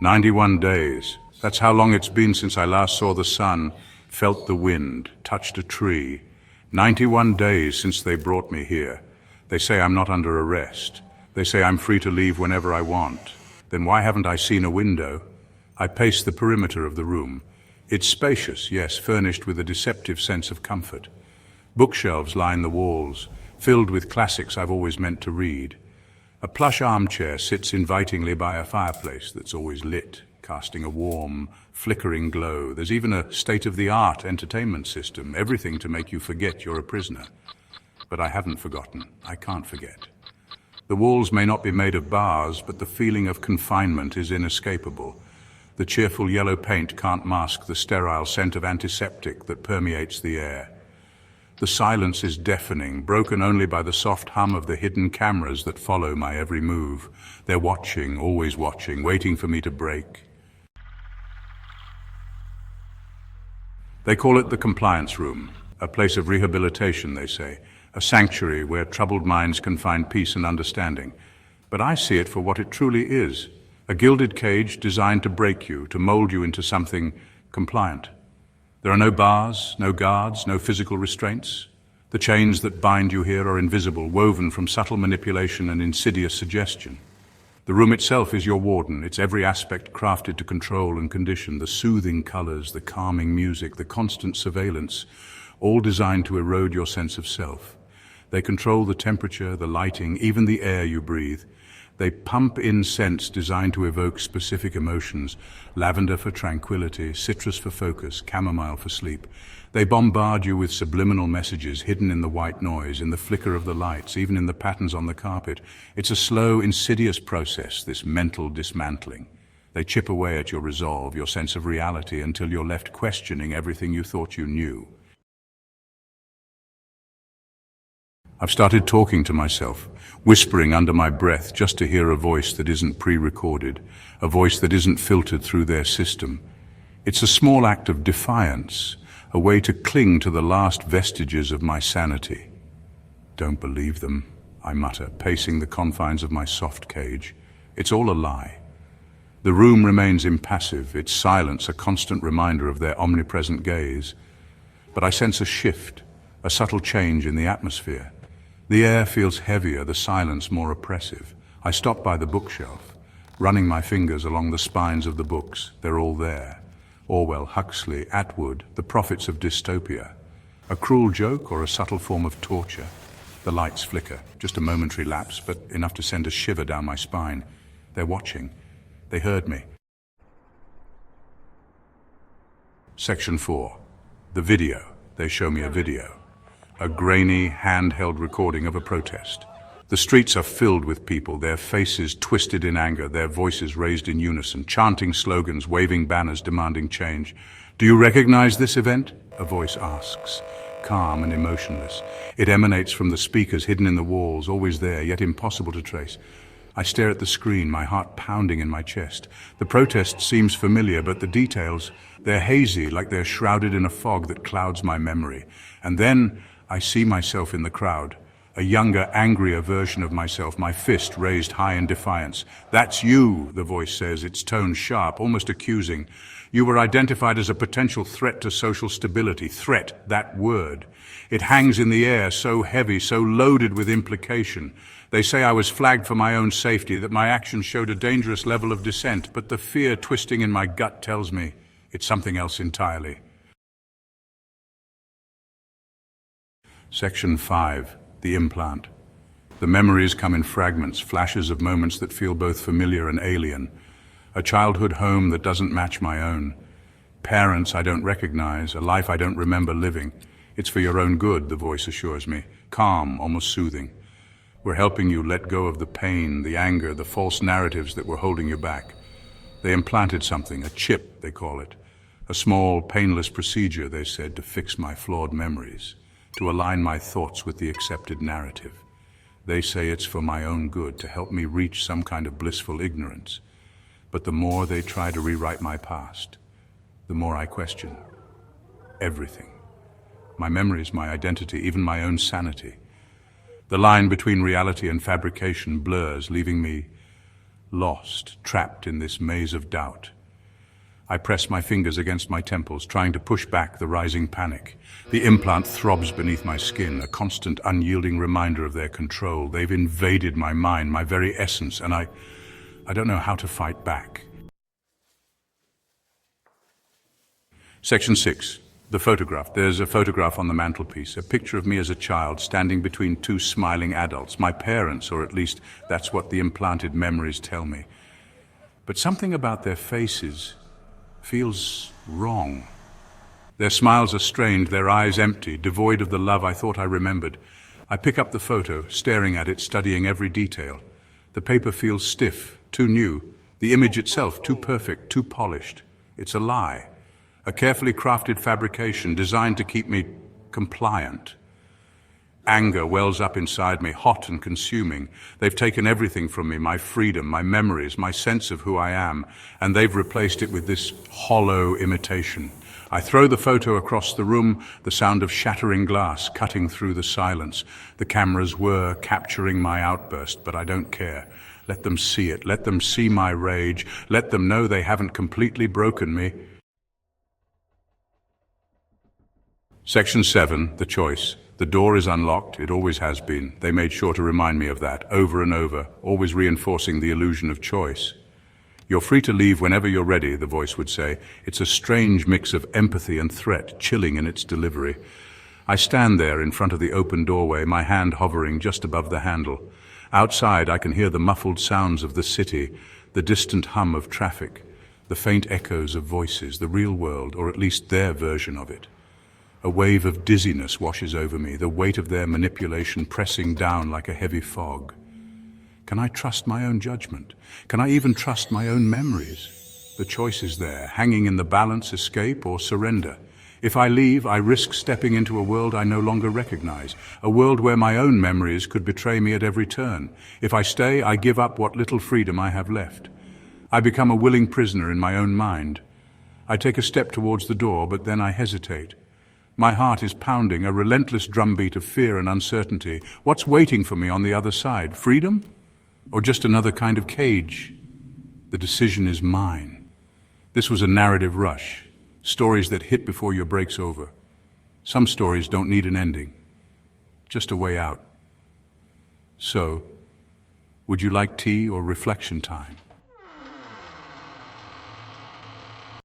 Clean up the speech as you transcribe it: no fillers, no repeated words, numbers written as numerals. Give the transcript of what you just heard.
91 days. That's how long it's been since I last saw the sun, felt the wind, touched a tree. 91 days since they brought me here. They say I'm not under arrest. They say I'm free to leave whenever I want. Then why haven't I seen a window? I pace the perimeter of the room. It's spacious, yes, furnished with a deceptive sense of comfort. Bookshelves line the walls, filled with classics I've always meant to read. A plush armchair sits invitingly by a fireplace that's always lit, casting a warm, flickering glow. There's even a state-of-the-art entertainment system, everything to make you forget you're a prisoner. But I haven't forgotten. I can't forget. The walls may not be made of bars, but the feeling of confinement is inescapable. The cheerful yellow paint can't mask the sterile scent of antiseptic that permeates the air. The silence is deafening, broken only by the soft hum of the hidden cameras that follow my every move. They're watching, always watching, waiting for me to break. They call it the compliance room, a place of rehabilitation, they say, a sanctuary where troubled minds can find peace and understanding. But I see it for what it truly is, a gilded cage designed to break you, to mold you into something compliant. There are no bars, no guards, no physical restraints. The chains that bind you here are invisible, woven from subtle manipulation and insidious suggestion. The room itself is your warden, its every aspect crafted to control and condition, the soothing colors, the calming music, the constant surveillance, all designed to erode your sense of self. They control the temperature, the lighting, even the air you breathe. They pump in scents designed to evoke specific emotions, lavender for tranquility, citrus for focus, chamomile for sleep. They bombard you with subliminal messages hidden in the white noise, in the flicker of the lights, even in the patterns on the carpet. It's a slow, insidious process, this mental dismantling. They chip away at your resolve, your sense of reality, until you're left questioning everything you thought you knew. I've started talking to myself, whispering under my breath just to hear a voice that isn't pre-recorded, a voice that isn't filtered through their system. It's a small act of defiance, a way to cling to the last vestiges of my sanity. Don't believe them, I mutter, pacing the confines of my soft cage. It's all a lie. The room remains impassive, its silence a constant reminder of their omnipresent gaze. But I sense a shift, a subtle change in the atmosphere. The air feels heavier, the silence more oppressive. I stop by the bookshelf, running my fingers along the spines of the books. They're all there. Orwell, Huxley, Atwood, the prophets of dystopia. A cruel joke or a subtle form of torture? The lights flicker, just a momentary lapse, but enough to send a shiver down my spine. They're watching. They heard me. Section 4. The video. They show me a video. A grainy, handheld recording of a protest. The streets are filled with people, their faces twisted in anger, their voices raised in unison, chanting slogans, waving banners, demanding change. Do you recognize this event? A voice asks, calm and emotionless. It emanates from the speakers hidden in the walls, always there, yet impossible to trace. I stare at the screen, my heart pounding in my chest. The protest seems familiar, but the details, they're hazy, like they're shrouded in a fog that clouds my memory. And then I see myself in the crowd, a younger, angrier version of myself, my fist raised high in defiance. That's you, the voice says, its tone sharp, almost accusing. You were identified as a potential threat to social stability. Threat, that word. It hangs in the air, so heavy, so loaded with implication. They say I was flagged for my own safety, that my actions showed a dangerous level of dissent, but the fear twisting in my gut tells me it's something else entirely. Section 5. The implant. The memories come in fragments, flashes of moments that feel both familiar and alien. A childhood home that doesn't match my own. Parents I don't recognize, a life I don't remember living. It's for your own good, the voice assures me, calm, almost soothing. We're helping you let go of the pain, the anger, the false narratives that were holding you back. They implanted something, a chip, they call it. A small, painless procedure, they said, to fix my flawed memories, to align my thoughts with the accepted narrative. They say it's for my own good, to help me reach some kind of blissful ignorance. But the more they try to rewrite my past, the more I question everything. My memories, my identity, even my own sanity. The line between reality and fabrication blurs, leaving me lost, trapped in this maze of doubt. I press my fingers against my temples, trying to push back the rising panic. The implant throbs beneath my skin, a constant, unyielding reminder of their control. They've invaded my mind, my very essence, and I don't know how to fight back. Section 6. The photograph. There's a photograph on the mantelpiece, a picture of me as a child standing between two smiling adults, my parents, or at least that's what the implanted memories tell me. But something about their faces feels wrong. Their smiles are strained, their eyes empty, devoid of the love I thought I remembered. I pick up the photo, staring at it, studying every detail. The paper feels stiff, too new. The image itself, too perfect, too polished. It's a lie. A carefully crafted fabrication designed to keep me compliant. Anger wells up inside me, hot and consuming. They've taken everything from me, my freedom, my memories, my sense of who I am, and they've replaced it with this hollow imitation. I throw the photo across the room, the sound of shattering glass cutting through the silence. The cameras were capturing my outburst, but I don't care. Let them see it. Let them see my rage. Let them know they haven't completely broken me. Section 7, the choice. The door is unlocked. It always has been. They made sure to remind me of that, over and over, always reinforcing the illusion of choice. You're free to leave whenever you're ready, the voice would say. It's a strange mix of empathy and threat, chilling in its delivery. I stand there in front of the open doorway, my hand hovering just above the handle. Outside, I can hear the muffled sounds of the city, the distant hum of traffic, the faint echoes of voices, the real world, or at least their version of it. A wave of dizziness washes over me, the weight of their manipulation pressing down like a heavy fog. Can I trust my own judgment? Can I even trust my own memories? The choice is there, hanging in the balance, escape or surrender. If I leave, I risk stepping into a world I no longer recognize, a world where my own memories could betray me at every turn. If I stay, I give up what little freedom I have left. I become a willing prisoner in my own mind. I take a step towards the door, but then I hesitate. My heart is pounding, a relentless drumbeat of fear and uncertainty. What's waiting for me on the other side? Freedom? Or just another kind of cage? The decision is mine. This was a narrative rush. Stories that hit before your break's over. Some stories don't need an ending, just a way out. So, would you like tea or reflection time?